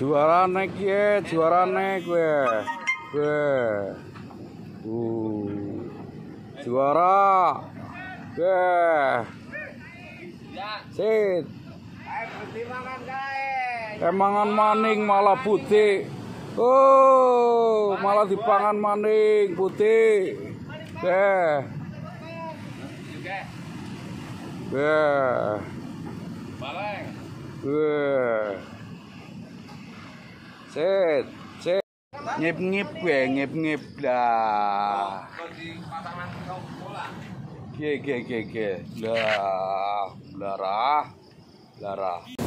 Juarane kie, juarane gue. Juara. Sit. Emangan maning malah putih. Oh, malah dipangan maning putih. Set, ngip lah. Gie, lah, larah.